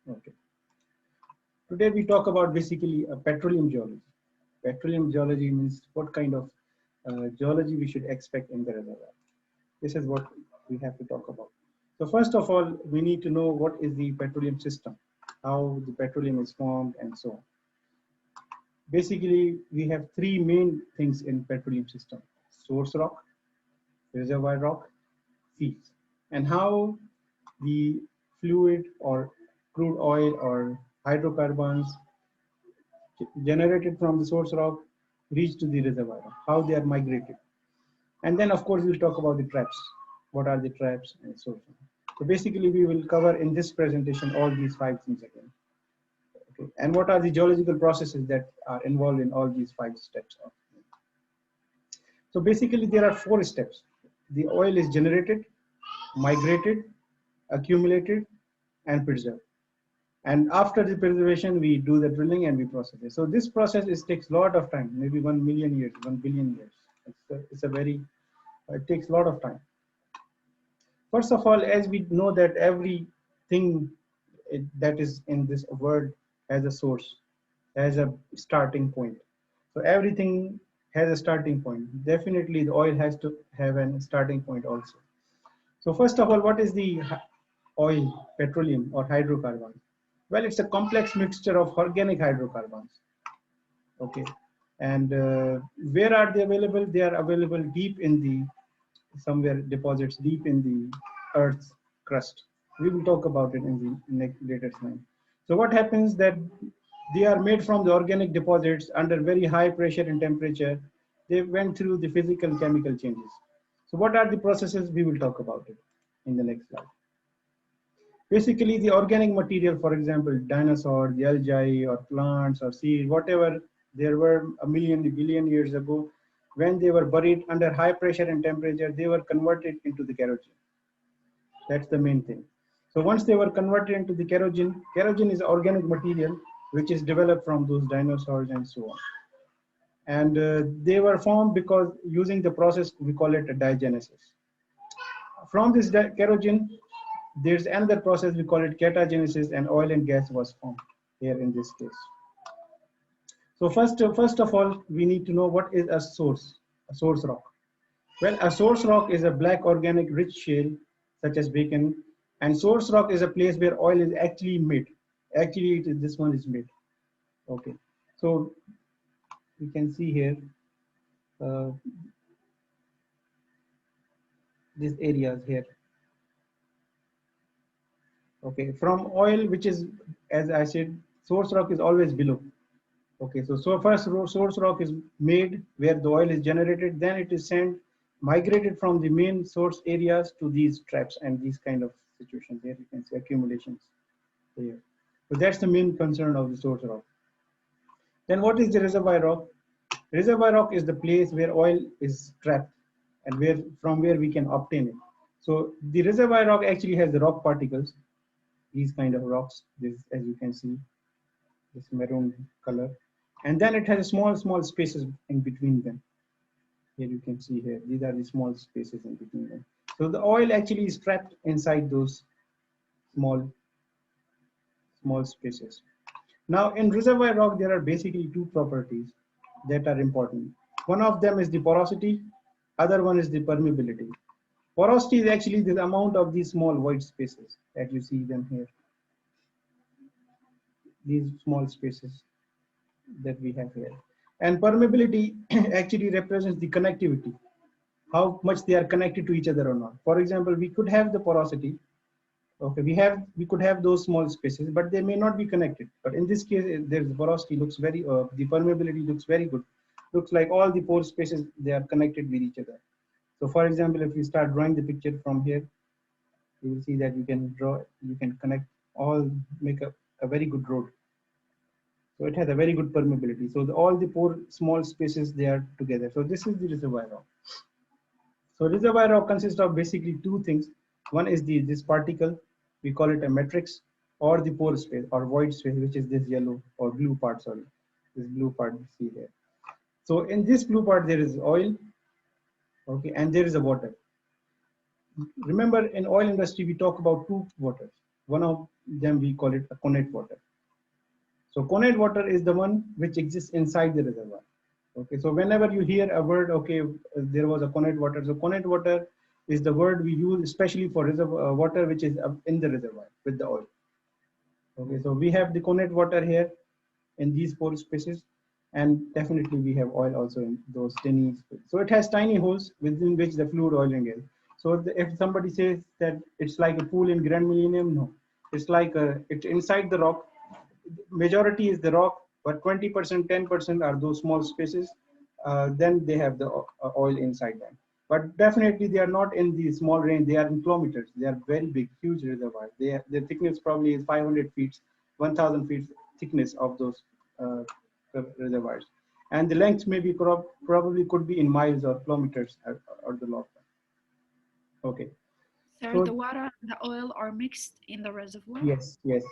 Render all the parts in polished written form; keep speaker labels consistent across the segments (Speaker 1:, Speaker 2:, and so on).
Speaker 1: Okay. Today we talk about basically petroleum geology. Petroleum geology means what kind of geology we should expect in the reservoir. This is what we have to talk about. So first of all, we need to know what is the petroleum system, how the petroleum is formed, and so on. Basically, we have three main things in petroleum system: source rock, reservoir rock, fields, and how the fluid or crude oil or hydrocarbons generated from the source rock reach to the reservoir, how they are migrated. And then, of course, we'll talk about the traps. What are the traps and so on. So basically, we will cover in this presentation all these five things again. Okay. And what are the geological processes that are involved in all these five steps? So basically, there are four steps. The oil is generated, migrated, accumulated, and preserved. And after the preservation, we do the drilling and we process it. So this process takes a lot of time, maybe 1 million years, 1 billion years. It takes a lot of time. First of all, as we know that everything that is in this world has a source, has a starting point. So everything has a starting point. Definitely the oil has to have a starting point also. So first of all, what is the oil, petroleum or hydrocarbon? Well, it's a complex mixture of organic hydrocarbons. Okay. And where are they available? They are available deep in the, somewhere deposits deep in the Earth's crust. We will talk about it in the next later slide. So what happens that they are made from the organic deposits under very high pressure and temperature. They went through the physical chemical changes. So what are the processes? We will talk about it in the next slide. Basically, the organic material, for example, dinosaurs, the algae or plants or seeds, whatever there were a billion years ago, when they were buried under high pressure and temperature, they were converted into the kerogen. That's the main thing. So once they were converted into the kerogen, kerogen is organic material which is developed from those dinosaurs and so on. And they were formed because using the process, we call it a diagenesis. From this kerogen, there's another process, we call it catagenesis, and oil and gas was formed here in this case. So first of all, we need to know what is a source rock. Well, a source rock is a black organic rich shale, such as bacon, and source rock is a place where oil is actually made. Actually, this one is made. Okay, so you can see here these areas here. Okay, from oil, which is, as I said, source rock is always below. Okay, so first source rock is made where the oil is generated, then it is sent, migrated from the main source areas to these traps and these kind of situations. Here you can see accumulations here. So that's the main concern of the source rock. Then what is the reservoir rock? Reservoir rock is the place where oil is trapped and from where we can obtain it. So the reservoir rock actually has the rock particles, these kind of rocks, this, as you can see, this maroon color. And then it has small spaces in between them. Here you can see here, these are the small spaces in between them. So the oil actually is trapped inside those small spaces. Now in reservoir rock, there are basically two properties that are important. One of them is the porosity, other one is the permeability. Porosity is actually the amount of these small void spaces that you see them here. These small spaces that we have here. And permeability actually represents the connectivity, how much they are connected to each other or not. For example, we could have the porosity. Okay, we could have those small spaces, but they may not be connected. But in this case, the porosity looks very, the permeability looks very good. Looks like all the pore spaces, they are connected with each other. So for example, if you start drawing the picture from here, you will see that you can connect all, make a very good road. So it has a very good permeability. So all the pore small spaces, they are together. So this is the reservoir rock. So reservoir rock consists of basically two things. One is this particle, we call it a matrix, or the pore space or void space, which is this yellow or blue part, sorry, this blue part you see here. So in this blue part, there is oil, okay, and there is a water. Remember in oil industry, we talk about two waters. One of them we call it a connate water. So connate water is the one which exists inside the reservoir. Okay, so whenever you hear a word, okay, there was a connate water. So connate water is the word we use especially for reservoir water which is in the reservoir with the oil. Okay, so we have the connate water here in these pore spaces, and definitely we have oil also in those tiny spaces. So it has tiny holes within which the fluid oil and gas. So if somebody says that it's like a pool in Grand Millennium, no, it's like it's inside the rock. Majority is the rock, but 20%, 10% are those small spaces. Then they have the oil inside them. But definitely they are not in the small range. They are in kilometers. They are very big, huge reservoirs. The thickness probably is 500 feet, 1,000 feet thickness of those uh, reservoirs. And the length maybe probably could be in miles or kilometers or the log. Okay.
Speaker 2: So the
Speaker 1: So
Speaker 2: water and the oil are mixed in the reservoir?
Speaker 1: yes, yes.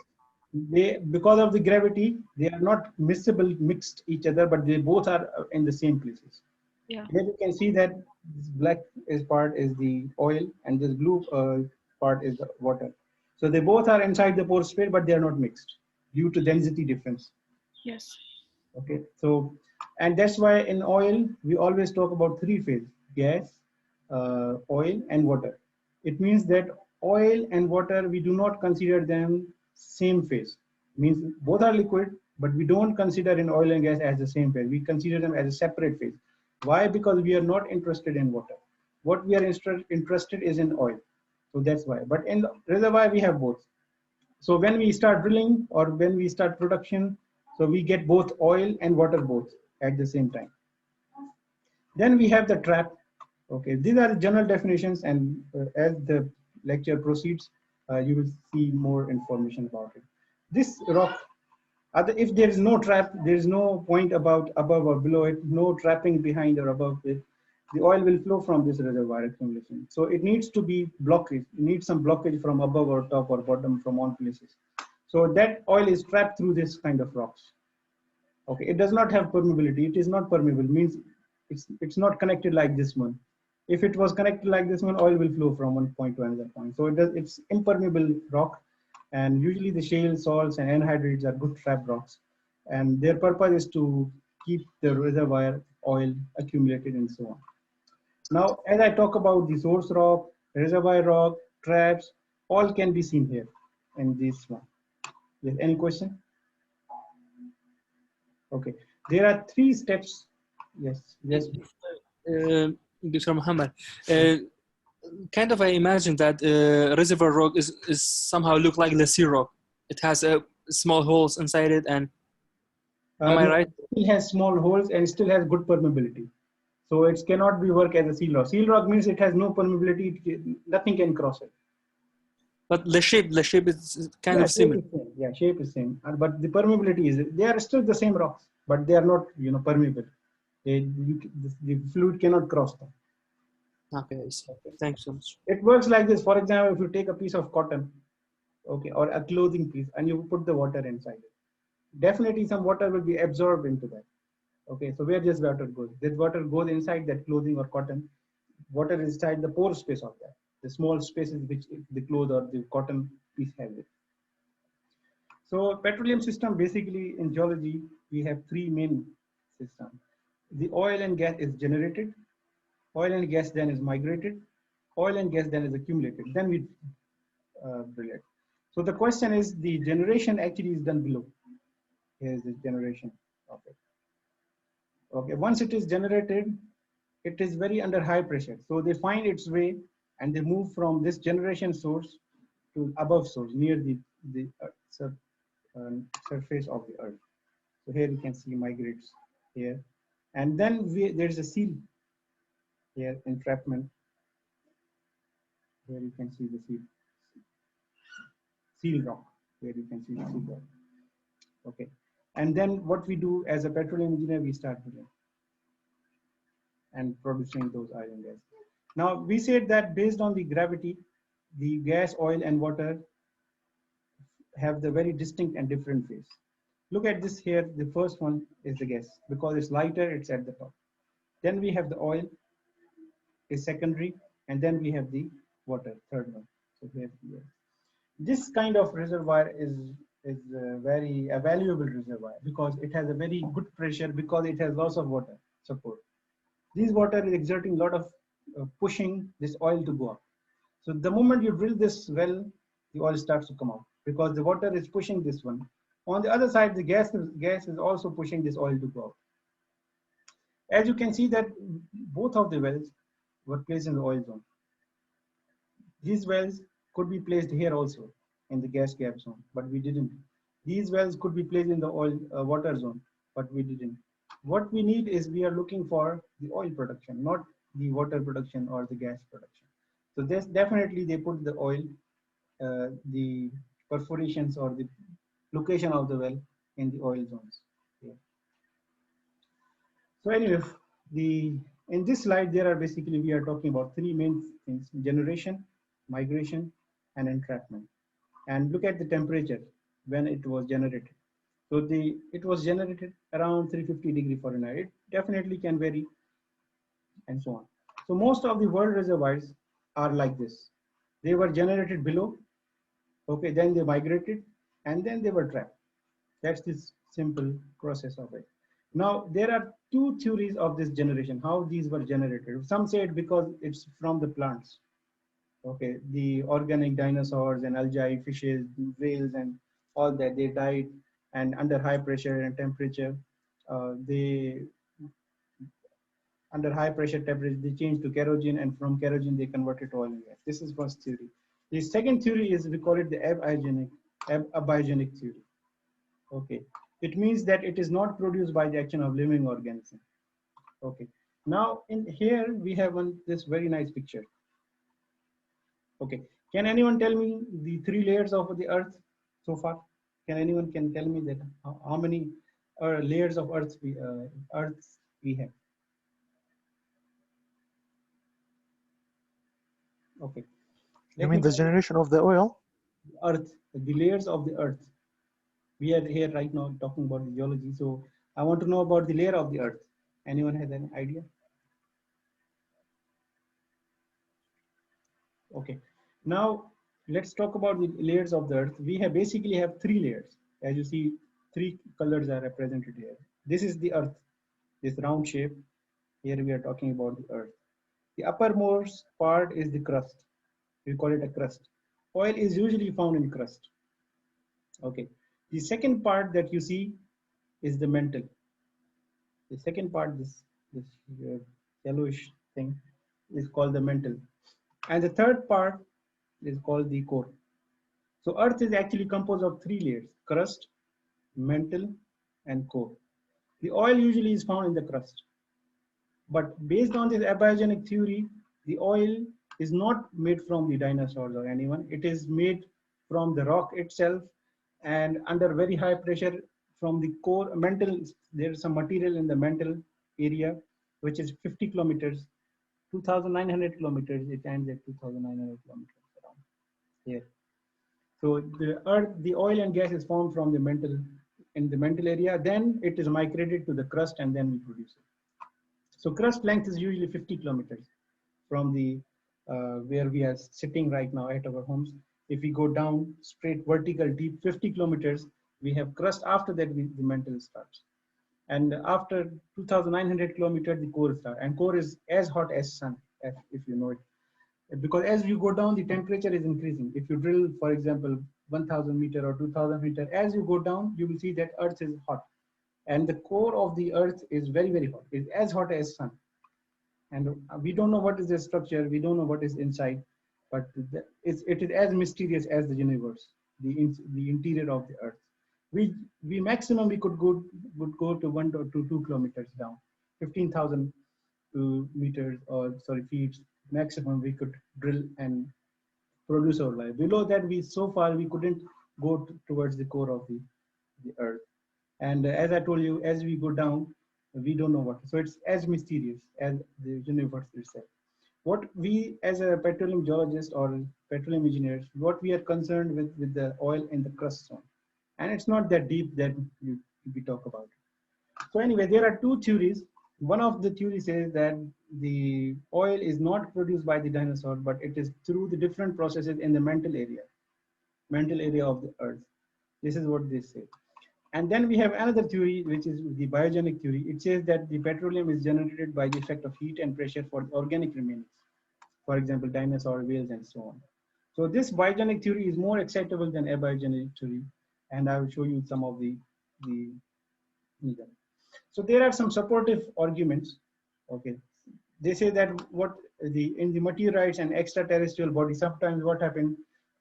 Speaker 1: They, because of the gravity, they are not miscible mixed each other, but they both are in the same places.
Speaker 2: Yeah.
Speaker 1: Here you can see that this black is part is the oil and this blue part is the water. So they both are inside the pore space, but they are not mixed due to density difference.
Speaker 2: Yes.
Speaker 1: Okay, so and that's why in oil we always talk about three phase: gas, oil, and water. It means that oil and water we do not consider them same phase. Means both are liquid, but we don't consider in oil and gas as the same phase. We consider them as a separate phase. Why? Because we are not interested in water. What we are interested is in oil. So that's why. But in reservoir we have both. So when we start drilling or when we start production, so we get both oil and water both at the same time. Then we have the trap. Okay, these are the general definitions, and as the lecture proceeds, you will see more information about it. This rock, if there is no trap, there is no point about above or below it, no trapping behind or above it. The oil will flow from this reservoir accumulation. So it needs to be blockage. It needs some blockage from above or top or bottom from all places. So that oil is trapped through this kind of rocks. Okay, it does not have permeability. It is not permeable. Means it's not connected like this one. If it was connected like this one, oil will flow from one point to another point. So it's impermeable rock, and usually the shale salts and anhydrites are good trap rocks, and their purpose is to keep the reservoir oil accumulated and so on. Now, as I talk about the source rock, reservoir rock, traps, all can be seen here in this one. Yes, any question? Okay, there are three steps. Yes, yes.
Speaker 3: Dr. Muhammad, kind of I imagine that reservoir rock is somehow look like the sea rock. It has small holes inside it, and am I
Speaker 1: No,
Speaker 3: right?
Speaker 1: it still has small holes and still has good permeability. So it cannot be work as a seal rock. Seal rock means it has no permeability, nothing can cross it.
Speaker 3: But the shape is kind
Speaker 1: Yeah,
Speaker 3: of
Speaker 1: shape
Speaker 3: similar.
Speaker 1: is same. Yeah, shape is same. But the permeability is, they are still the same rocks, but they are not, permeable. The fluid cannot cross them.
Speaker 3: Okay, I see.
Speaker 1: Okay.
Speaker 3: Thanks so much.
Speaker 1: It works like this. For example, if you take a piece of cotton, okay, or a clothing piece, and you put the water inside it, definitely some water will be absorbed into that. Okay, so where does water go? This water goes inside that clothing or cotton. Water is inside the pore space of that, the small spaces which the cloth or the cotton piece has it. So petroleum system, basically in geology, we have three main systems. The oil and gas is generated, oil and gas then is migrated, oil and gas then is accumulated, then we drill it. So the question is, the generation actually is done below. Here's the generation of it. Okay, once it is generated, it is very under high pressure. So they find its way and they move from this generation source to above source near the surface of the earth. So here you can see migrates here. And then there's a seal here, entrapment. Here you can see the seal rock. Here you can see the seal rock. Okay. And then what we do as a petroleum engineer, we start drilling and producing those oil and gas. Now we said that based on the gravity, the gas, oil, and water have the very distinct and different phase. Look at this here. The first one is the gas because it's lighter, it's at the top. Then we have the oil is secondary, and then we have the water, third one. So here. This kind of reservoir is a very a valuable reservoir because it has a very good pressure because it has lots of water support. This water is exerting a lot of pushing this oil to go up. So the moment you drill this well, the oil starts to come out because the water is pushing this one. On the other side, the gas is also pushing this oil to go out. As you can see that both of the wells were placed in the oil zone. These wells could be placed here also in the gas gap zone, but we didn't. These wells could be placed in the oil water zone, but we didn't. What we need is we are looking for the oil production, not the water production or the gas production. So this definitely they put the oil, the perforations or the location of the well in the oil zones. Yeah. So anyway, the in this slide there are basically we are talking about three main things: generation, migration, and entrapment. And look at the temperature when it was generated. So it was generated around 350°F. It definitely can vary and so on. So most of the world reservoirs are like this. They were generated below, okay, then they migrated, and then they were trapped. That's this simple process of it. Now, there are two theories of this generation, how these were generated. Some say it because it's from the plants. Okay, the organic dinosaurs and algae, fishes, whales, and all that, they died, and under high pressure and temperature, they under high pressure temperature, they changed to kerosene, and from kerosene, they converted to oil and gas. This is first theory. The second theory is, we call it the abiogenic theory. Okay, it means that it is not produced by the action of living organism. Okay, now in here we have this very nice picture. Okay, can anyone tell me the three layers of the earth so far? Can anyone can tell me that how many layers of earth we have? Okay,
Speaker 4: You
Speaker 1: let
Speaker 4: mean
Speaker 1: me
Speaker 4: the
Speaker 1: tell you,
Speaker 4: generation of the oil?
Speaker 1: earth, the layers of the earth. We are here right now talking about the geology, so I want to know about the layer of the earth. Anyone has any idea? Okay, now let's talk about the layers of the earth. We have basically have three layers. As you see, three colors are represented here. This is the earth, this round shape. Here we are talking about the earth. The uppermost part is the crust. We call it a crust. Oil is usually found in crust. Okay. The second part that you see is the mantle. The second part, this yellowish thing, is called the mantle. And the third part is called the core. So earth is actually composed of three layers: crust, mantle, and core. The oil usually is found in the crust. But based on this abiogenic theory, the oil is not made from the dinosaurs or anyone. It is made from the rock itself and under very high pressure from the core mantle. There is some material in the mantle area, which is 50 kilometers, 2,900 kilometers. It ends at 2,900 kilometers around here. So the earth, the oil and gas is formed from the mantle in the mantle area. Then it is migrated to the crust, and then we produce it. So crust length is usually 50 kilometers from the where we are sitting right now at our homes. If we go down straight vertical deep 50 kilometers, we have crust. After that, the mantle starts. And after 2,900 kilometers, the core starts. And core is as hot as sun, if you know it. Because as you go down, the temperature is increasing. If you drill, for example, 1,000 meter or 2,000 meter, as you go down, you will see that earth is hot. And the core of the earth is very, very hot. It's as hot as sun. And we don't know what is the structure. We don't know what is inside, but it is as mysterious as the universe, the interior of the earth. We maximum we could go to 1 to 2 kilometers down, 15,000 meters or sorry feet maximum we could drill and produce our life. Below that, so far we couldn't go towards the core of the earth. And as I told you, as we go down, we don't know what. So it's as mysterious as the universe itself. What we, as a petroleum geologist or petroleum engineers, what we are concerned with the oil in the crust zone. And it's not that deep that we talk about. So anyway, there are two theories. One of the theories says that the oil is not produced by the dinosaur, but it is through the different processes in the mantle area. mantle area of the earth. This is what they say. And then we have another theory, which is the biogenic theory. It says that the petroleum is generated by the effect of heat and pressure for organic remains, for example, dinosaur, whales, and so on. So this biogenic theory is more acceptable than abiogenic theory, and I will show you some of the so there are some supportive arguments. Okay, they say that what the in the meteorites and extraterrestrial bodies, sometimes what happened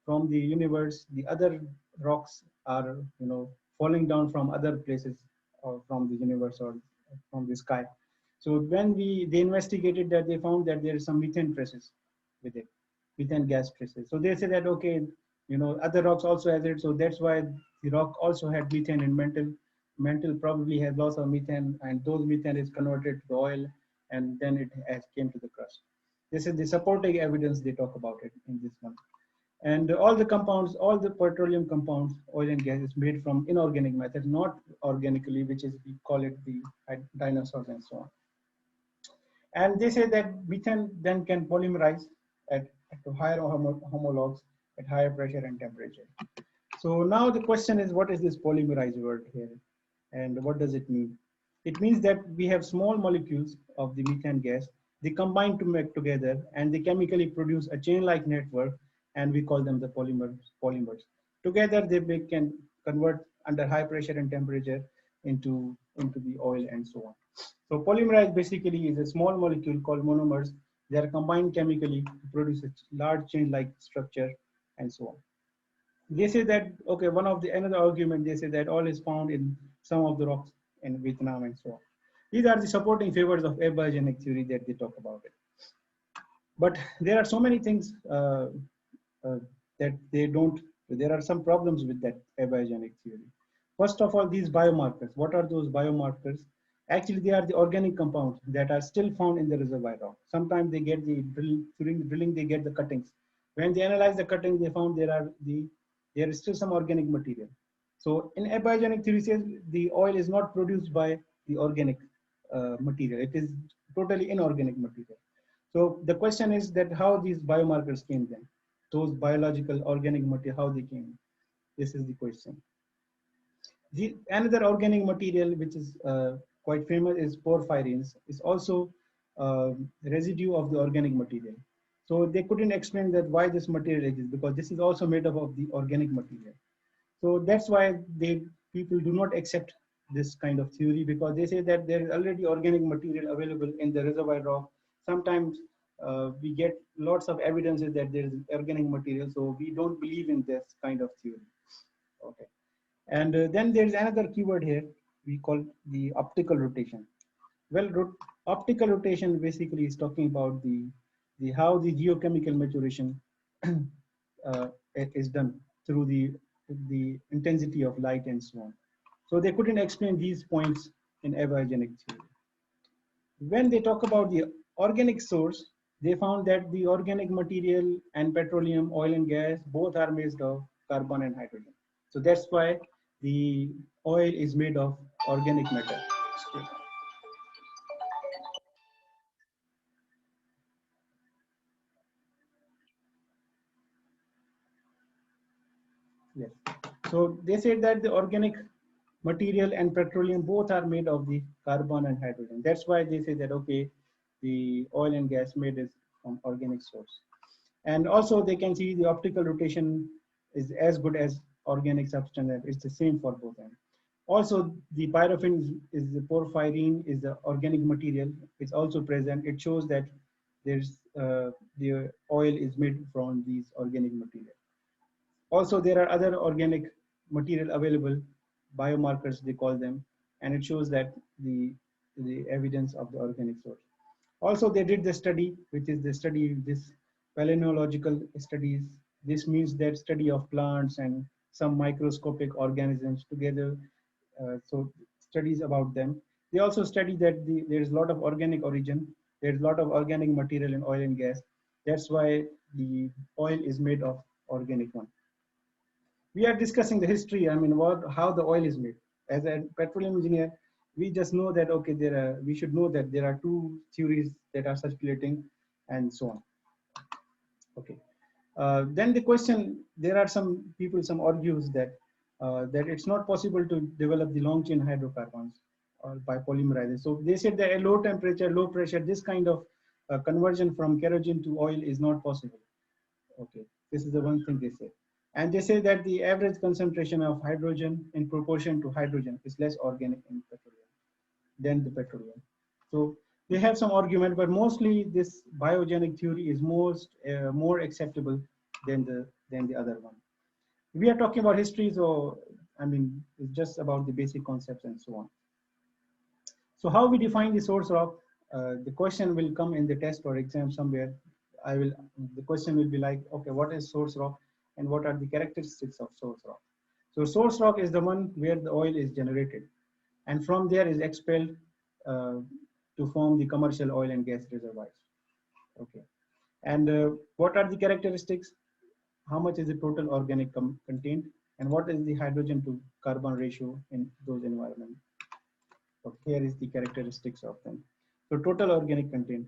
Speaker 1: from the universe, the other rocks are falling down from other places or from the universe or from the sky. So when they investigated that, they found that there is some methane traces with it, methane gas traces. So they say that okay, other rocks also has it, so that's why the rock also had methane, and mantle probably has lots of methane, and those methane is converted to oil, and then it has came to the crust. This is the supporting evidence they talk about it in this one. And all the compounds, all the petroleum compounds, oil and gas is made from inorganic methods, not organically, which is we call it the dinosaurs and so on. And they say that methane then can polymerize at higher homologs at higher pressure and temperature. So now the question is, what is this polymerize word here? And what does it mean? It means that we have small molecules of the methane gas, they combine to make together, and they chemically produce a chain-like network, and we call them the polymers. Together, they can convert under high pressure and temperature into the oil and so on. So polymerized basically is a small molecule called monomers. They are combined chemically to produce a large chain-like structure and so on. They say that, okay, another argument, they say that oil is found in some of the rocks in Vietnam and so on. These are the supporting favors of abiogenic theory that they talk about it. But there are so many things uh, that there are some problems with that abiogenic theory. First of all, these biomarkers. What are those biomarkers? Actually, they are the organic compounds that are still found in the reservoir rock. Sometimes they get during the drilling, they get the cuttings. When they analyze the cuttings, they found there is still some organic material. So in abiogenic theory says the oil is not produced by the organic material. It is totally inorganic material. So the question is that how these biomarkers came then, those biological organic material, how they came. This is the question. Another organic material which is quite famous is porphyrins. It's also residue of the organic material. So they couldn't explain that why this material exists, because this is also made up of the organic material. So that's why people do not accept this kind of theory, because they say that there is already organic material available in the reservoir rock. Sometimes we get lots of evidences that there is organic material, so we don't believe in this kind of theory. Okay. And then there's another keyword here we call the optical rotation. Well, optical rotation basically is talking about the how the geochemical maturation is done through the intensity of light and so on. So they couldn't explain these points in abiogenic theory. When they talk about the organic source, they found that the organic material and petroleum, oil and gas, both are made of carbon and hydrogen. So that's why the oil is made of organic matter. Yes. So they said that the organic material and petroleum both are made of the carbon and hydrogen. That's why they say that, okay, the oil and gas made is from organic source. And also they can see the optical rotation is as good as organic substance. It's the same for both ends. Also, the pyrophene is the porphyrin is the organic material. It's also present. It shows that there's the oil is made from these organic material. Also, there are other organic material available, biomarkers they call them, and it shows that the evidence of the organic source. Also, they did the study, which is the study, this palynological studies. This means that study of plants and some microscopic organisms together. So studies about them. They also study that there is a lot of organic origin. There's a lot of organic material in oil and gas. That's why the oil is made of organic one. We are discussing the history. I mean, how the oil is made. As a petroleum engineer, we just know that okay, we should know that there are two theories that are circulating, and so on. Okay. Then the question, there are some people, some argues that that it's not possible to develop the long chain hydrocarbons or by polymerization. So they said that at low temperature, low pressure, this kind of conversion from kerosene to oil is not possible. Okay, this is the one thing they say. And they say that the average concentration of hydrogen in proportion to hydrogen is less organic in petroleum than the petroleum. So they have some argument, but mostly this biogenic theory is more acceptable than the other one. We are talking about history, so I mean it's just about the basic concepts and so on. So how we define the source rock? The question will come in the test or exam somewhere. The question will be like, okay, what is source rock and what are the characteristics of source rock? So source rock is the one where the oil is generated and from there is expelled uh, to form the commercial oil and gas reservoirs. Okay. And what are the characteristics? How much is the total organic contained and what is the hydrogen to carbon ratio in those environments? So here is the characteristics of them. So total organic content.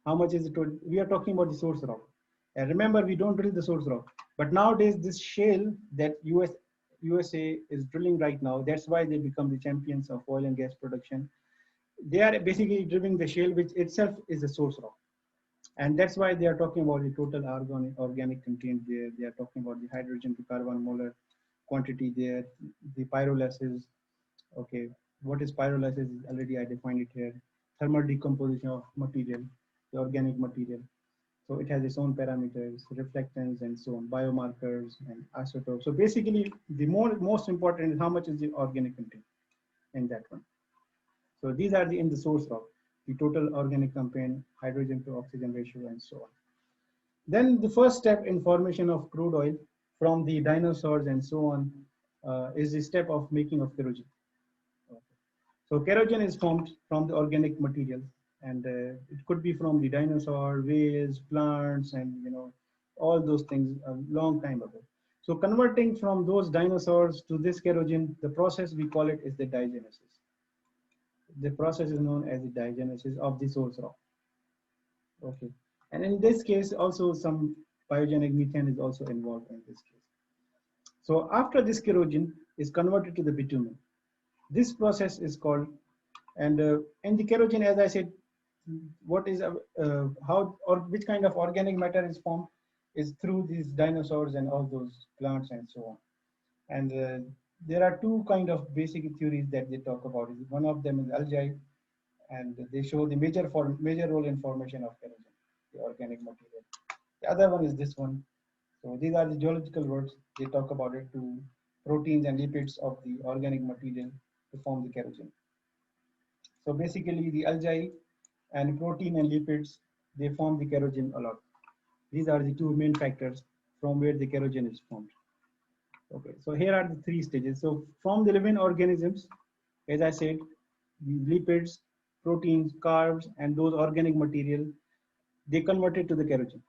Speaker 1: How much is the total? We are talking about the source rock. And remember, we don't drill the source rock. But nowadays, this shale that USA is drilling right now, that's why they become the champions of oil and gas production. They are basically drilling the shale, which itself is a source rock. And that's why they are talking about the total organic content there. They are talking about the hydrogen to carbon molar quantity there, the pyrolysis. Okay, what is pyrolysis? Already I defined it here. Thermal decomposition of material, the organic material. So it has its own parameters, reflectance and so on, biomarkers and isotopes. So basically the most important is how much is the organic content in that one. So these are in the source rock, the total organic content, hydrogen to oxygen ratio and so on. Then the first step in formation of crude oil from the dinosaurs and so on is the step of making of kerosene. So kerosene is formed from the organic materials, and it could be from the dinosaur, whales, plants, and all those things a long time ago. So converting from those dinosaurs to this kerosene, the process we call it is the diagenesis. The process is known as the diagenesis of the source rock. Okay, and in this case also some biogenic methane is also involved in this case. So after this kerosene is converted to the bitumen, this process is called, and in the kerosene, as I said, what is how or which kind of organic matter is formed is through these dinosaurs and all those plants and so on. And there are two kind of basic theories that they talk about. One of them is algae, and they show the major role in formation of kerosene, the organic material. The other one is this one. So these are the geological words. They talk about it to proteins and lipids of the organic material to form the kerosene. So basically the algae and protein and lipids, they form the kerosene a lot. These are the two main factors from where the kerosene is formed. Okay, so here are the three stages. So from the living organisms, as I said, the lipids, proteins, carbs, and those organic material, they converted to the kerosene.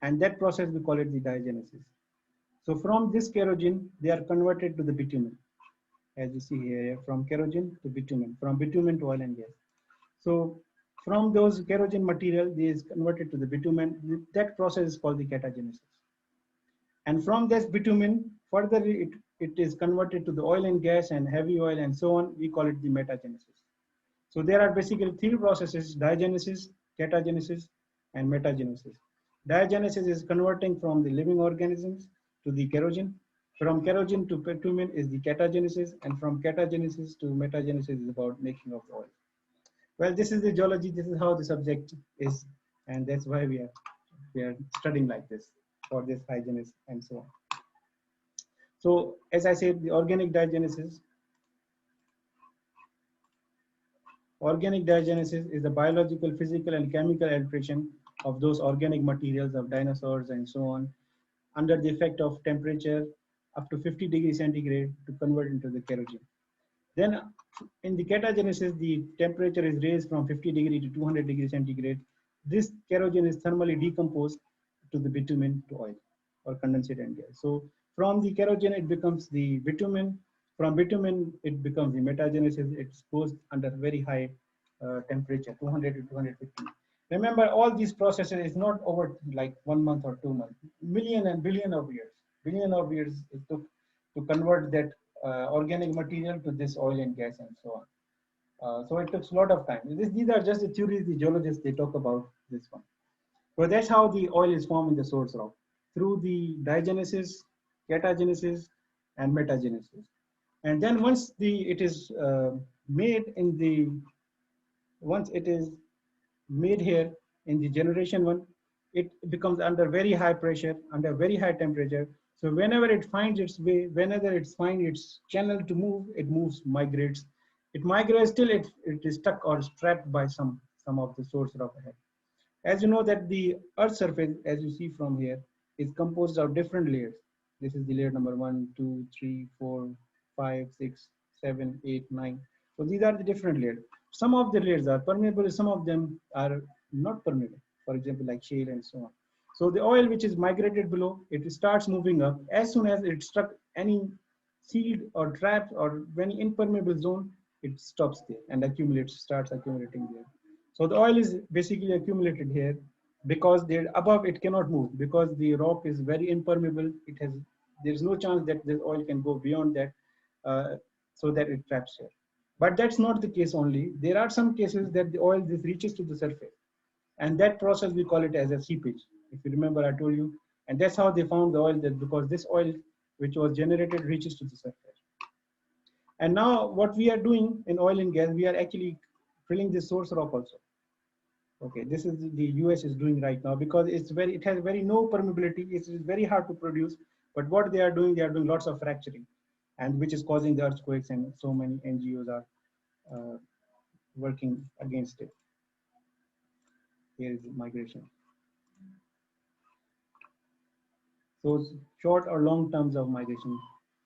Speaker 1: And that process, we call it the diagenesis. So from this kerosene, they are converted to the bitumen. As you see here, from kerosene to bitumen, from bitumen to oil and gas. So from those kerosene material, they is converted to the bitumen. That process is called the catagenesis. And from this bitumen, further it is converted to the oil and gas and heavy oil and so on. We call it the metagenesis. So there are basically three processes: diagenesis, catagenesis, and metagenesis. Diagenesis is converting from the living organisms to the kerosene. From kerosene to bitumen is the catagenesis, and from catagenesis to metagenesis is about making of oil. Well, this is the geology. This is how the subject is, and that's why we are studying like this for this hygienist and so on. So, as I said, the organic diagenesis. Organic diagenesis is the biological, physical, and chemical alteration of those organic materials of dinosaurs and so on under the effect of temperature up to 50 degrees centigrade to convert into the kerosene. Then in the catagenesis, the temperature is raised from 50 degree to 200 degrees centigrade. This kerosene is thermally decomposed to the bitumen to oil or condensate and gas. So from the kerosene, it becomes the bitumen. From bitumen, it becomes the metagenesis. It goes under very high temperature, 200 to 250. Remember, all these processes is not over like 1 month or 2 months. Million and billion of years it took to convert that organic material to this oil and gas and so on. So it took a lot of time. These are just the theories the geologists they talk about this one. So that's how the oil is formed in the source rock through the diagenesis, catagenesis, and metagenesis. And then once it is made in the once it is made here in the generation one, it becomes under very high pressure, under very high temperature. So whenever it finds its way, whenever it finds its channel to move, it moves, migrates. It migrates till it is stuck or trapped by some of the source rock ahead. As you know that the Earth's surface, as you see from here, is composed of different layers. This is the layer number 1, 2, 3, 4, 5, 6, 7, 8, 9. So these are the different layers. Some of the layers are permeable, some of them are not permeable. For example, like shale and so on. So the oil which is migrated below, it starts moving up. As soon as it struck any seed or trap or any impermeable zone, it stops there and accumulates, starts accumulating there. So the oil is basically accumulated here because there above it cannot move because the rock is very impermeable. There is no chance that the oil can go beyond that, so that it traps here. But that's not the case only. There are some cases that the oil this reaches to the surface, and that process we call it as a seepage. If you remember, I told you, and that's how they found the oil, that because this oil which was generated reaches to the surface. And now what we are doing in oil and gas, we are actually drilling the source rock also. Okay, this is the US is doing right now because it has very no permeability. It is very hard to produce. But what they are doing lots of fracturing, and which is causing the earthquakes, and so many NGOs are working against it. Here is migration. So short or long terms of migration.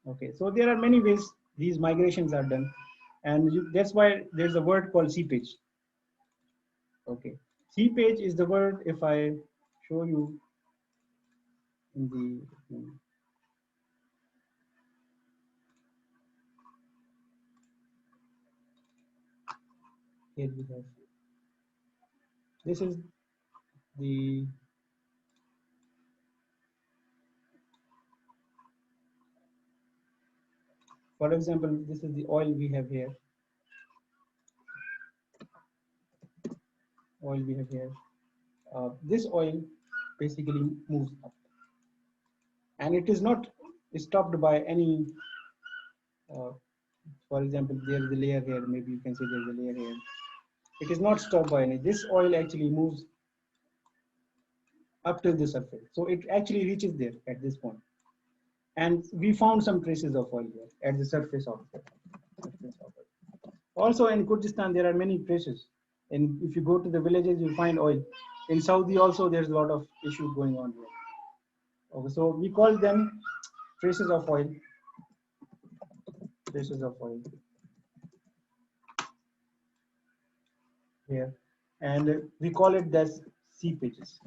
Speaker 1: Okay, so there are many ways these migrations are done, and that's why there's a word called seepage. Okay, seepage is the word. If I show you in the here we have, this is the for example, this is the oil we have here. This oil basically moves up, and it is not stopped by any. For example, there is a layer here. Maybe you can say there is a layer here. It is not stopped by any. This oil actually moves up till the surface, so it actually reaches there at this point. And we found some traces of oil here at the surface of it. Also in Kurdistan, there are many traces. And if you go to the villages, you find oil. In Saudi also, there's a lot of issues going on here. Okay, so we call them traces of oil. Traces of oil here. And we call it as seepages.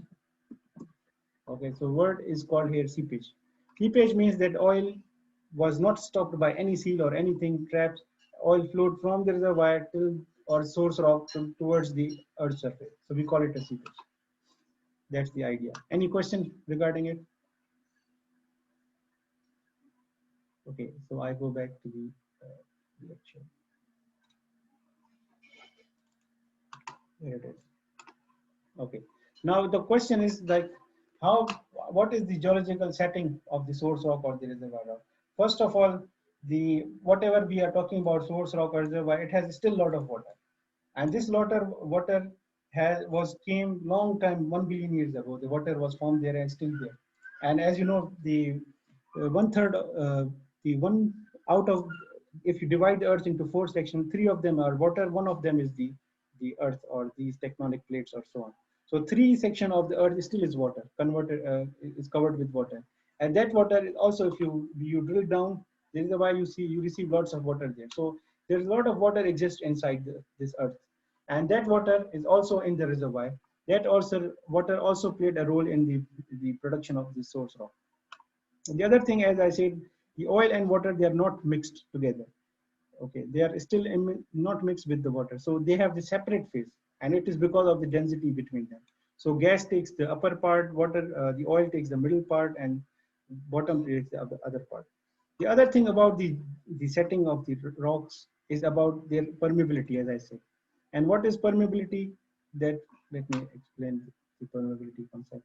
Speaker 1: Okay, so word is called here seepage. Seepage means that oil was not stopped by any seal or anything trapped. Oil flowed from the reservoir till or source rock towards the earth's surface. So we call it a seepage. That's the idea. Any question regarding it? Okay, so I go back to the lecture. Here it is. Okay. Now the question is like, what is the geological setting of the source rock or the reservoir rock? First of all, whatever we are talking about source rock or reservoir, it has still a lot of water, and this water came long time, 1 billion years ago. The water was formed there and still there. And as you know, the one out of, if you divide the earth into 4 sections, 3 of them are water, 1 of them is the earth or these tectonic plates or so on. So 3 section of the earth still is water, is covered with water. And that water is also, if you drill down, this is why you receive lots of water there. So there's a lot of water exists inside this earth. And that water is also in the reservoir. That water also played a role in the production of the source rock. And the other thing, as I said, the oil and water, they are not mixed together. Okay, they are still not mixed with the water. So they have the separate phase. and it is because of the density between them. So gas takes the upper part, the oil takes the middle part, and bottom takes the other part. The other thing about the setting of the rocks is about their permeability, as I say. And what is permeability? That let me explain the permeability concept.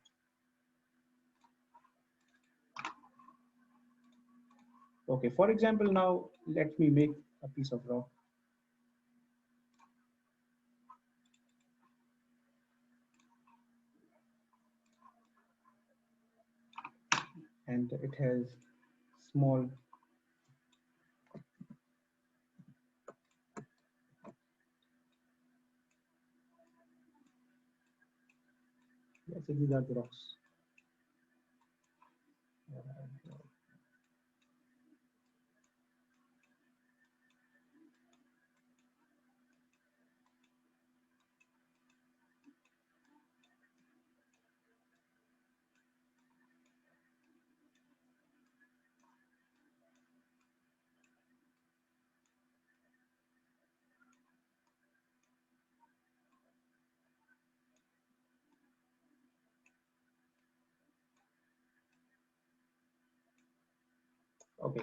Speaker 1: Okay, for example, now let me make a piece of rock. And it has small let's say these are the rocks. Okay.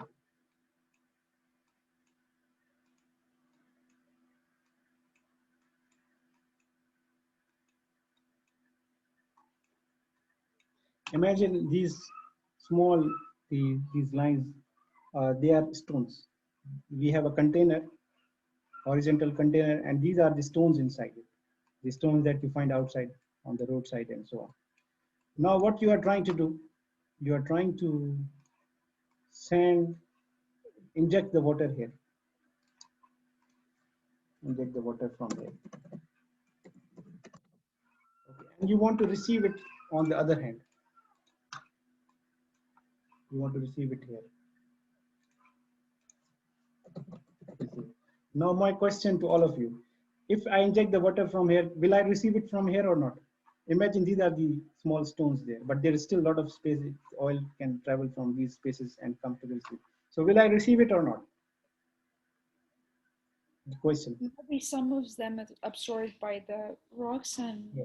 Speaker 1: Imagine these small, these lines, they are stones. We have a container, horizontal container, and these are the stones inside it. The stones that you find outside on the roadside and so on. Now what you are trying to do, you are trying to inject the water here. Inject the water from here. Okay. And you want to receive it on the other hand. You want to receive it here. Now my question to all of you, if I inject the water from here, will I receive it from here or not? Imagine these are the small stones there, but there is still a lot of space. Oil can travel from these spaces and come to the sea. So will I receive it or not? The question.
Speaker 2: Maybe some of them are absorbed by the rocks, and
Speaker 1: Yeah.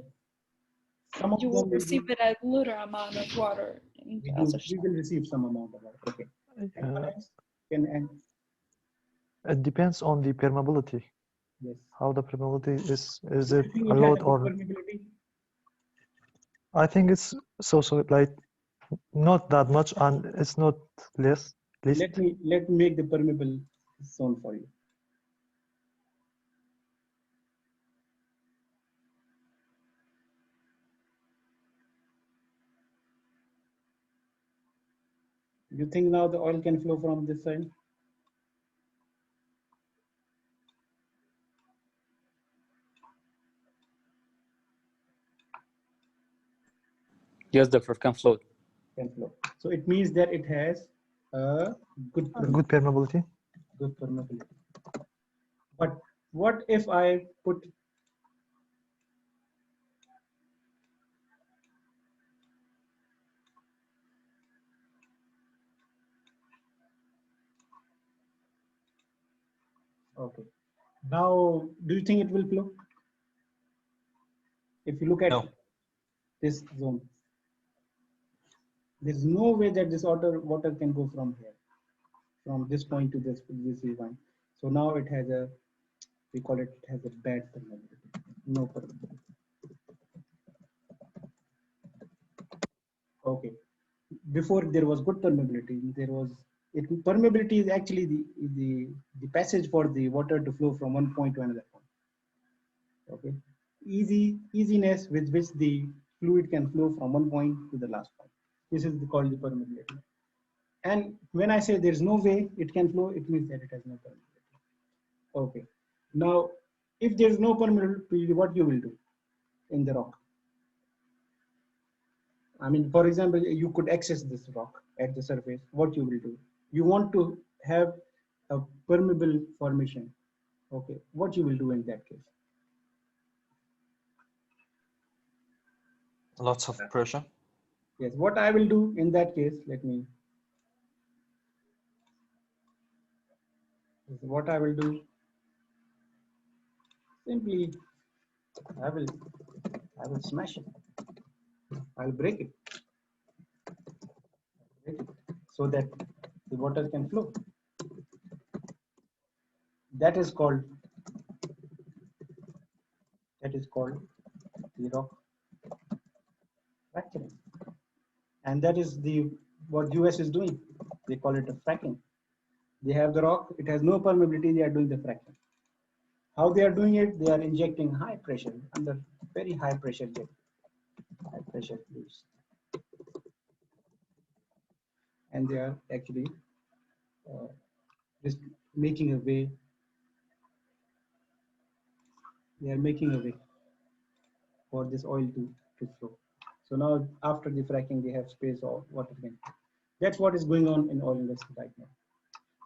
Speaker 1: Some of
Speaker 2: you will
Speaker 1: them
Speaker 2: receive it a little amount of water.
Speaker 1: we will receive some amount of water. Okay. Anyone else can end?
Speaker 4: It depends on the permeability.
Speaker 1: Yes.
Speaker 4: How the permeability is
Speaker 1: Do
Speaker 4: it
Speaker 1: you think
Speaker 4: a
Speaker 1: it has
Speaker 4: lot
Speaker 1: good
Speaker 4: or?
Speaker 1: permeability?
Speaker 4: I think it's so like not that much, and it's not less. Least.
Speaker 1: Let me make the permeable zone for you. You think now the oil can flow from this side?
Speaker 3: Yes, the floor can float.
Speaker 1: Can flow. So it means that it has a good
Speaker 4: permeability.
Speaker 1: Good permeability. But what if I put okay. Now do you think it will flow? If you look at this zone, there's no way that this water can go from here, from this point to this point. So now it has a, we call it has a bad permeability. No permeability. Okay. Before there was good permeability. Permeability is actually the passage for the water to flow from one point to another point. Okay. Easiness with which the fluid can flow from one point to the last point. This is called the permeability. And when I say there's no way it can flow, it means that it has no permeability. Okay. Now, if there's no permeability, what you will do in the rock? I mean, for example, you could access this rock at the surface. What you will do? You want to have a permeable formation. Okay. What you will do in that case?
Speaker 5: Lots of pressure.
Speaker 1: Yes. What I will do in that case, what I will do, simply I will smash it. I'll break it so that the water can flow. That is called the rock fracturing, and that is the what US is doing. They call it a fracking. They have the rock; it has no permeability. They are doing the fracking. How they are doing it? They are injecting high pressure under very high pressure jet, high pressure fluids, and they are actually uh, just making a way. They are making a way for this oil to flow. So now after the fracking, they have space or water can. That's what is going on in oil industry right now.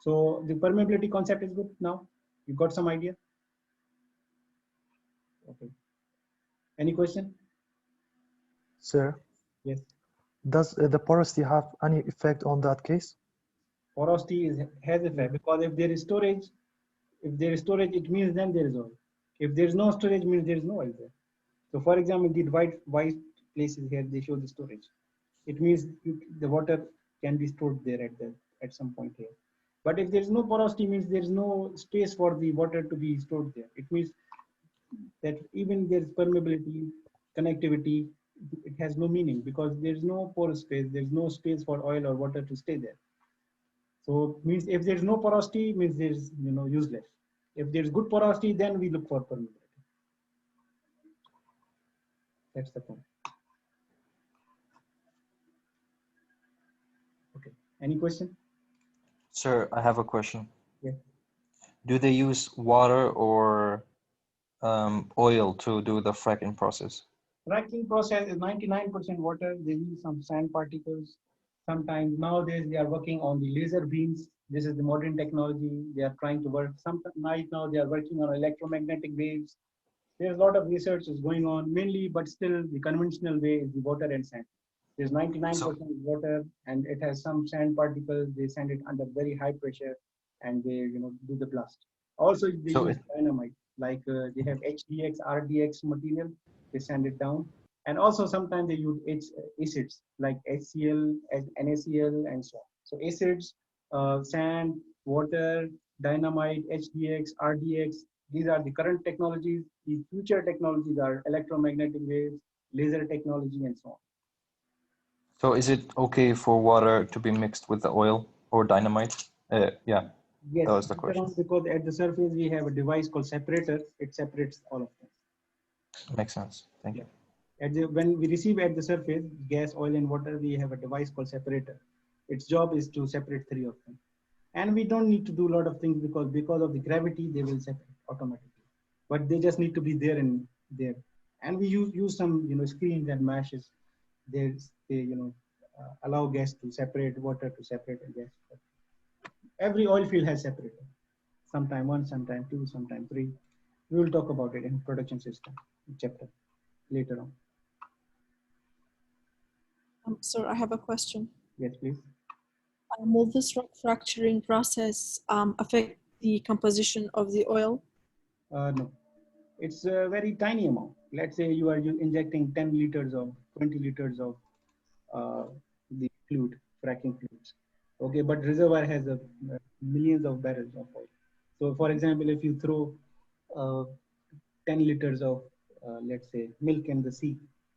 Speaker 1: So the permeability concept is good now. You got some idea? Okay. Any question?
Speaker 4: Sir,
Speaker 1: Yes.
Speaker 4: does the porosity have any effect on that case?
Speaker 1: Porosity has effect because if there is storage, it means then there is oil. If there is no storage, means there is no oil there. So for example, the white places here, they show the storage. It means the water can be stored there at some point here. But if there is no porosity, means there is no space for the water to be stored there. It means that even there is permeability, connectivity, it has no meaning because there is no porous space. There is no space for oil or water to stay there. So means if there is no porosity, means there is useless. If there is good porosity, then we look for permeability. That's the point. Okay. Any question?
Speaker 5: Sir, I have a question.
Speaker 1: Yeah.
Speaker 5: Do they use water or oil to do the fracking process?
Speaker 1: Fracking process is 99% water. They use some sand particles. Sometimes nowadays they are working on the laser beams. This is the modern technology. They are trying to work. Right now they are working on electromagnetic waves. There's a lot of research is going on mainly, but still the conventional way is the water and sand. There's 99% water and it has some sand particles. They send it under very high pressure and they do the blast. Also they use dynamite, like they have HDX, RDX material. They send it down. And also sometimes they use acids like HCl, NaCl, and so on. So acids, sand, water, dynamite, HDX, RDX, these are the current technologies. The future technologies are electromagnetic waves, laser technology, and so on.
Speaker 5: So is it okay for water to be mixed with the oil or dynamite? Yeah,
Speaker 1: Yes,
Speaker 5: that was the question.
Speaker 1: because at the surface we have a device called separator. It separates all of them.
Speaker 5: Makes sense. Thank you.
Speaker 1: When we receive at the surface gas, oil, and water, we have a device called separator. Its job is to separate three of them. And we don't need to do a lot of things because of the gravity, they will separate automatically. But they just need to be there and there. And we use some screens and meshes. They allow gas to separate, water to separate, and gas. Every oil field has separator. Sometime one, sometime two, sometime three. We will talk about it in production system chapter later on.
Speaker 6: Sir, I have a question.
Speaker 1: Yes, please.
Speaker 6: Will this rock fracturing process affect the composition of the oil?
Speaker 1: No, it's a very tiny amount. Let's say you are injecting 10 liters of 20 liters of the fluid, fracking fluids. Okay, but reservoir has millions of barrels of oil. So, for example, if you throw 10 liters of, let's say, milk in the sea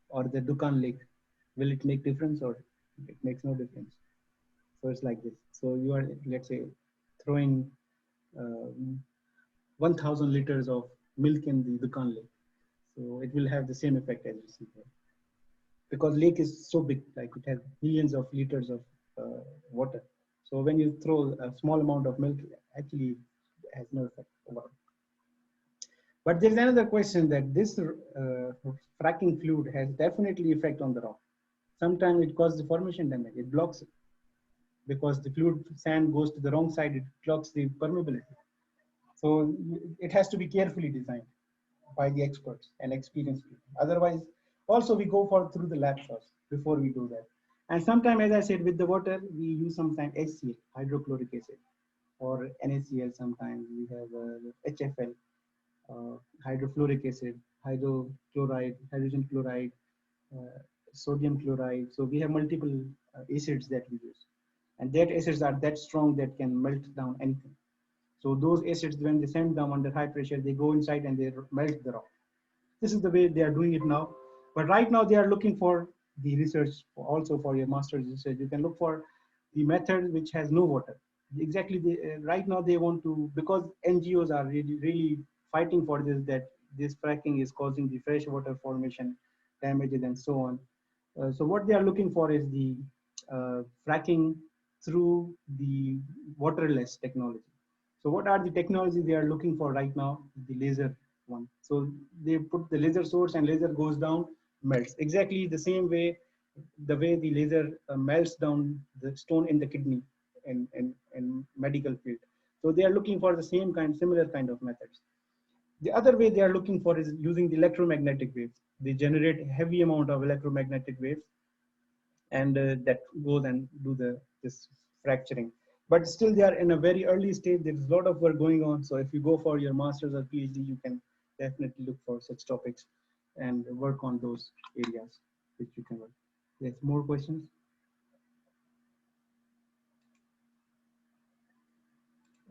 Speaker 1: or the Dukan lake, will it make difference or it makes no difference? So it's like this. So you are, let's say, throwing 1,000 liters of milk in the Dukan lake. So it will have the same effect as you see here. Because lake is so big, like it has millions of liters of water. So when you throw a small amount of milk, actually has no effect overall. But there's another question that this fracking fluid has definitely effect on the rock. Sometimes it causes formation damage. It blocks it because the fluid sand goes to the wrong side. It blocks the permeability. So it has to be carefully designed by the experts and experienced people. Otherwise, also we go through the lab first before we do that. And sometimes, as I said, with the water, we use sometimes HCl, hydrochloric acid, or NaCl. Sometimes we have HFL, hydrofluoric acid. hydrochloride, hydrogen chloride, sodium chloride. So we have multiple acids that we use, and that acids are that strong that can melt down anything. So those acids, when they send them under high pressure, they go inside and they melt the rock. This is the way they are doing it now. But right now they are looking for the research also for your master's research. You can look for the method which has no water. Exactly, right now they want to, because NGOs are really fighting for this, that this fracking is causing the freshwater formation damages and so on. So what they are looking for is the fracking through the waterless technology. So what are the technologies they are looking for right now? The laser one. So they put the laser source and laser goes down, melts. Exactly the same way, the way the laser melts down the stone in the kidney in medical field. So they are looking for the similar kind of methods. The other way they are looking for is using the electromagnetic waves. They generate heavy amount of electromagnetic waves, and that goes and do this fracturing. But still they are in a very early stage. There is a lot of work going on. So if you go for your master's or PhD, you can definitely look for such topics and work on those areas which you can work. Yes, more questions?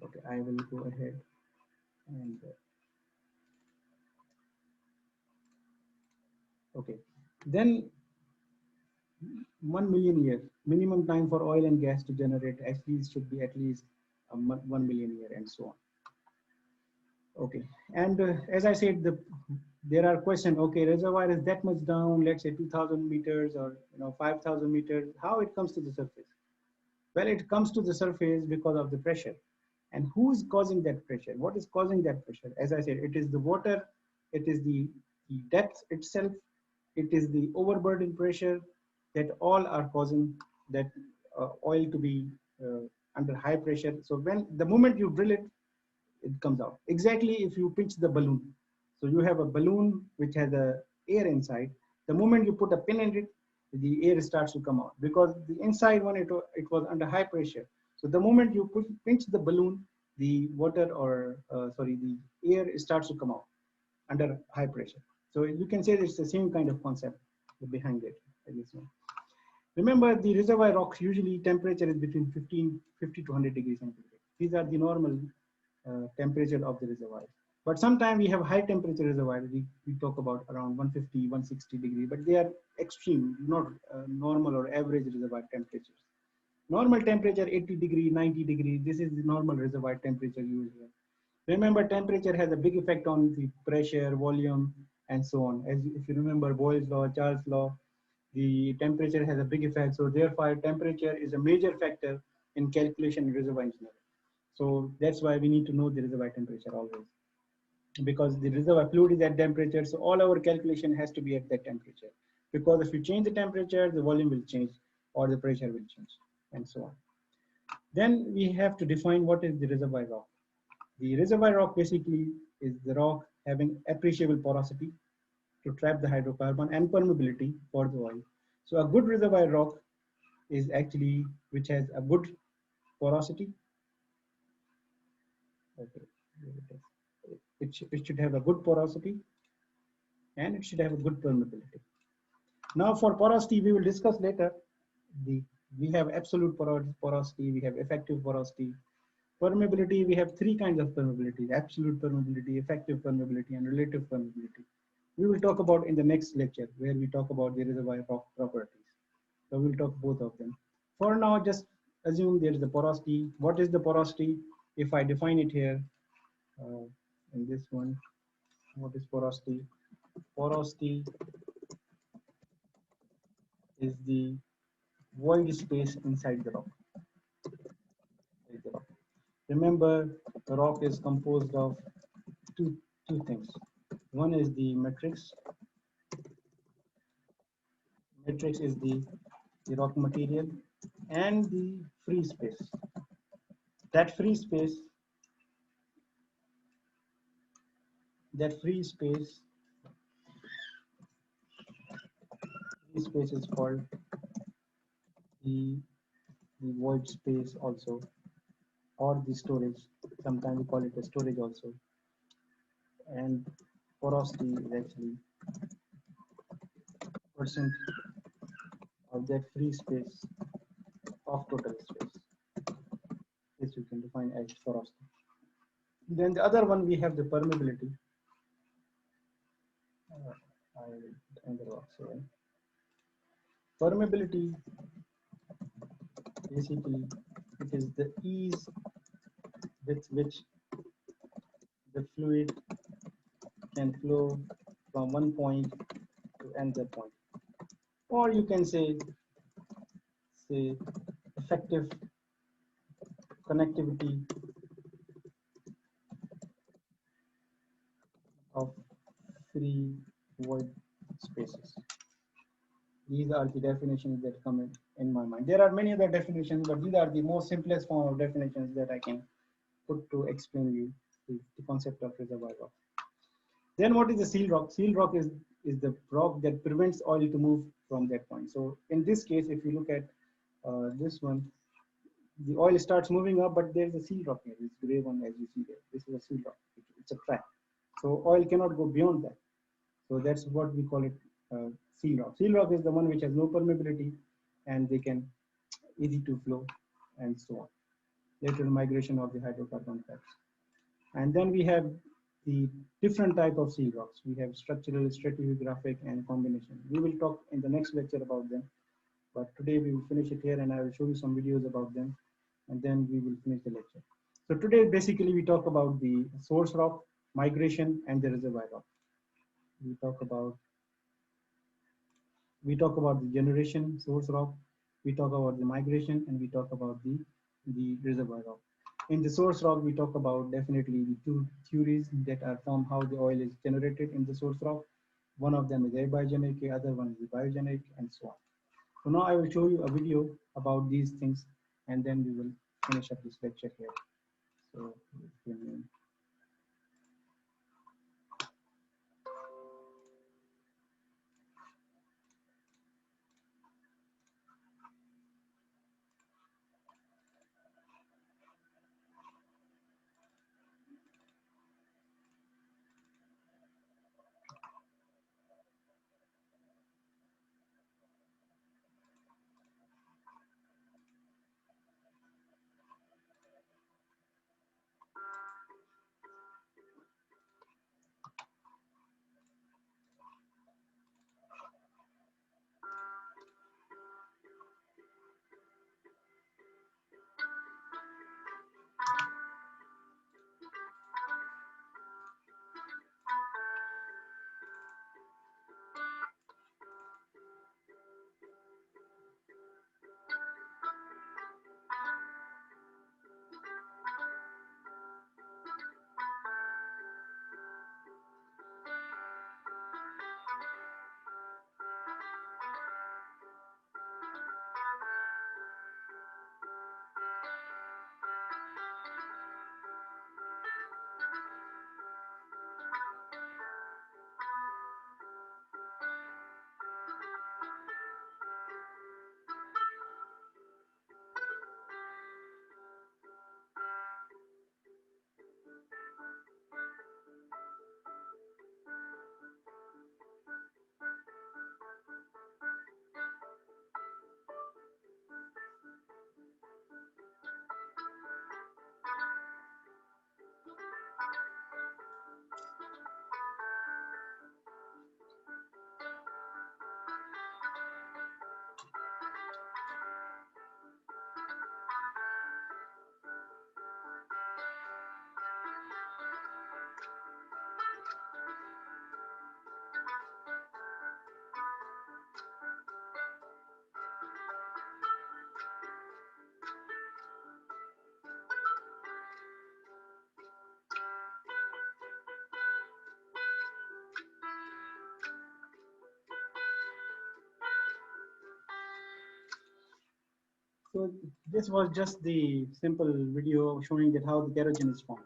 Speaker 1: Okay, I will go ahead and okay. Then 1 million years minimum time for oil and gas to generate at least should be at least 1 million year, and so on. Okay, and as I said, there are questions. Okay, reservoir is that much down, let's say 2,000 meters or 5,000 meters. How it comes to the surface? Well, it comes to the surface because of the pressure. And who is causing that pressure? What is causing that pressure? As I said, it is the water, it is the depth itself, it is the overburden pressure, that all are causing that oil to be under high pressure. So when the moment you drill it, it comes out. Exactly, if you pinch the balloon. So you have a balloon which has a air inside. The moment you put a pin in it, the air starts to come out, because the inside one, it was under high pressure. So the moment you pinch the balloon, the water the air starts to come out under high pressure. So you can say it's the same kind of concept behind it. Remember, the reservoir rocks, usually temperature is between 50 to 100 degrees centigrade. These are the normal temperature of the reservoir. But sometimes we have high temperature reservoirs. We talk about around 150, 160 degree, but they are extreme, not normal or average reservoir temperatures. Normal temperature 80 degree, 90 degree. This is the normal reservoir temperature you will hear. Remember, temperature has a big effect on the pressure, volume, and so on. As if you remember Boyle's law, Charles' law, the temperature has a big effect. So therefore, temperature is a major factor in calculation in reservoir engineering. So that's why we need to know the reservoir temperature always, because the reservoir fluid is at temperature. So all our calculation has to be at that temperature, because if you change the temperature, the volume will change or the pressure will change, and so on. Then we have to define what is the reservoir rock. The reservoir rock basically is the rock having appreciable porosity to trap the hydrocarbon and permeability for the oil. So a good reservoir rock is actually which has a good porosity. Okay. It should have a good porosity, and it should have a good permeability. Now for porosity, we will discuss later. We have absolute porosity, we have effective porosity. Permeability, we have three kinds of permeability: absolute permeability, effective permeability, and relative permeability. We will talk about in the next lecture, where we talk about the reservoir rock properties. So we'll talk both of them. For now, just assume there is the porosity. What is the porosity? If I define it here, in this one, what is porosity? Porosity is the void space inside the rock. Remember, the rock is composed of two things. One is the matrix. Matrix is the rock material, and the free space. That free space is called the void space also, or the storage. Sometimes we call it a storage also. And porosity is actually percent of that free space of total space. This you can define as porosity. Then the other one we have the permeability. I will end the box here. Permeability, basically, it is the ease with which the fluid can flow from one point to another point, or you can say effective connectivity of free void spaces. These are the definitions that come in my mind. There are many other definitions, but these are the most simplest form of definitions that I can put to explain you the concept of reservoir rock. Then what is the seal rock? Seal rock is the rock that prevents oil to move from that point. So in this case, if you look at this one, the oil starts moving up, but there's a seal rock here. This gray one, as you see there. This is a seal rock. It's a track. So oil cannot go beyond that. So that's what we call it seal rock. Seal rock is the one which has no permeability, and they can easy to flow, and so on. Later migration of the hydrocarbon types. And then we have the different type of seal rocks. We have structural, stratigraphic, and combination. We will talk in the next lecture about them. But today we will finish it here, and I will show you some videos about them, and then we will finish the lecture. So today, basically, we talk about the source rock, migration, and the reservoir rock. We talk about the generation, source rock. We talk about the migration, and we talk about the reservoir rock. In the source rock, we talk about definitely the two theories that are from how the oil is generated in the source rock. One of them is abiogenic, the other one is biogenic, and so on. So now I will show you a video about these things, and then we will finish up this lecture here. So, So this was just the simple video showing that how the kerogen is formed.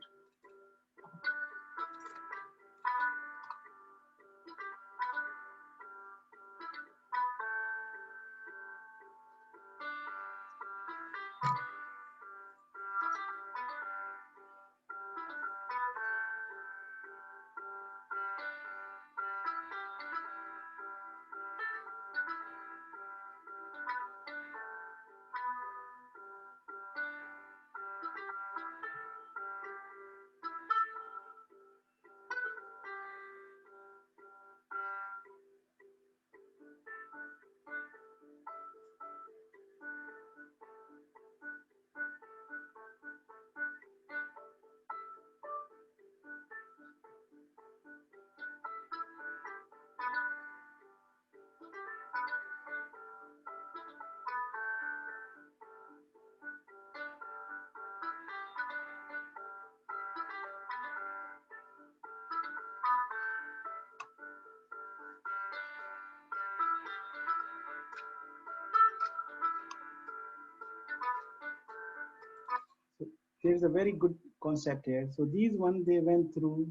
Speaker 1: there's a very good concept here. So these one, they went through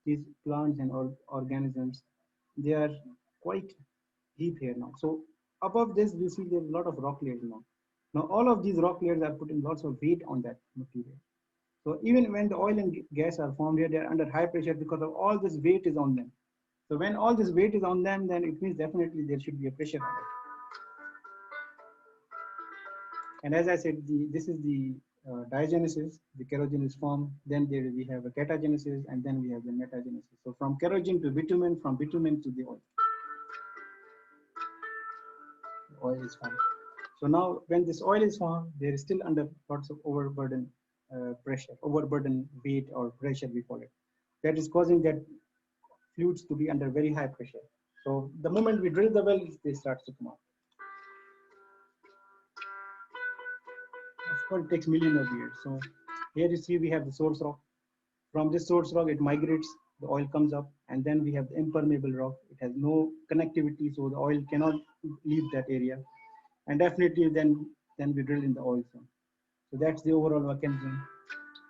Speaker 1: these plants and organisms. They are quite deep here now. So above this, we see there's a lot of rock layers now. Now all of these rock layers are putting lots of weight on that material. So even when the oil and gas are formed here, they're under high pressure because of all this weight is on them. So when all this weight is on them, then it means definitely there should be a pressure on it. And as I said, this is the diagenesis, the kerogen is formed, then we have a catagenesis, and then we have the metagenesis. So from kerogen to bitumen, from bitumen to the oil. The oil is formed. So now when this oil is formed, there is still under lots of overburden pressure, overburden weight or pressure we call it. That is causing that fluids to be under very high pressure. So the moment we drill the well, they start to come out. Of course, it takes millions of years. So here you see we have the source rock. From this source rock, it migrates, the oil comes up, and then we have the impermeable rock. It has no connectivity, so the oil cannot leave that area. And definitely then we drill in the oil zone. So that's the overall mechanism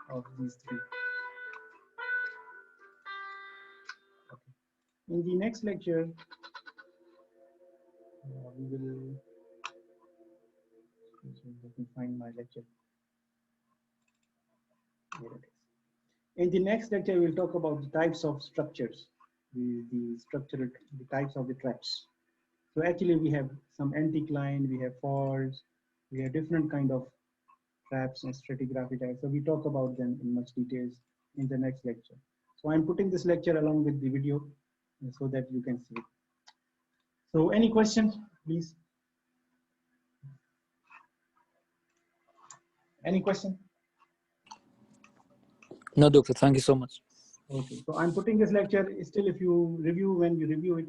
Speaker 1: of these three. Okay. In the next lecture, we will, let me find my lecture. Here it is. In the next lecture, we'll talk about the types of structures, the types of the tracks. So actually we have some anticline, we have faults, we have different kind of traps and stratigraphy types. So we talk about them in much details in the next lecture. So I'm putting this lecture along with the video so that you can see it. So any questions, please? Any question?
Speaker 7: No, doctor, thank you so much.
Speaker 1: Okay, so I'm putting this lecture, still if you review, when you review it,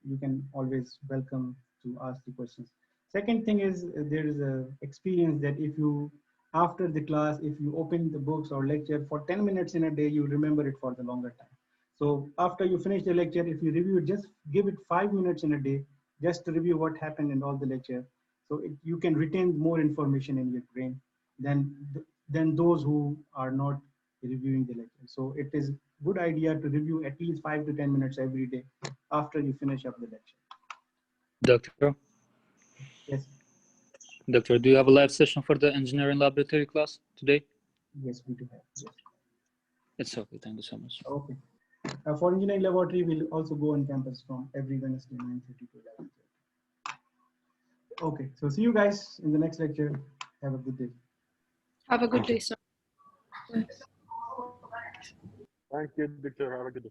Speaker 1: you can always welcome to ask the questions. Second thing is there is a experience that if you, after the class, if you open the books or lecture for 10 minutes in a day, you remember it for the longer time. So after you finish the lecture, if you review it, just give it 5 minutes in a day, just to review what happened in all the lecture. So you can retain more information in your brain than those who are not reviewing the lecture. So it is good idea to review at least 5 to 10 minutes every day after you finish up the lecture.
Speaker 7: Doctor?
Speaker 1: Yes.
Speaker 7: Doctor, do you have a live session for the engineering laboratory class today?
Speaker 1: Yes, we do have. Yes.
Speaker 7: It's okay, thank you so much.
Speaker 1: Okay. For engineering laboratory, we'll also go on campus from every Wednesday, 9:30 to 11:30. Okay, so see you guys in the next lecture. Have a good day.
Speaker 6: Have a good day, sir.
Speaker 8: Thank you, Doctor. Have a good day.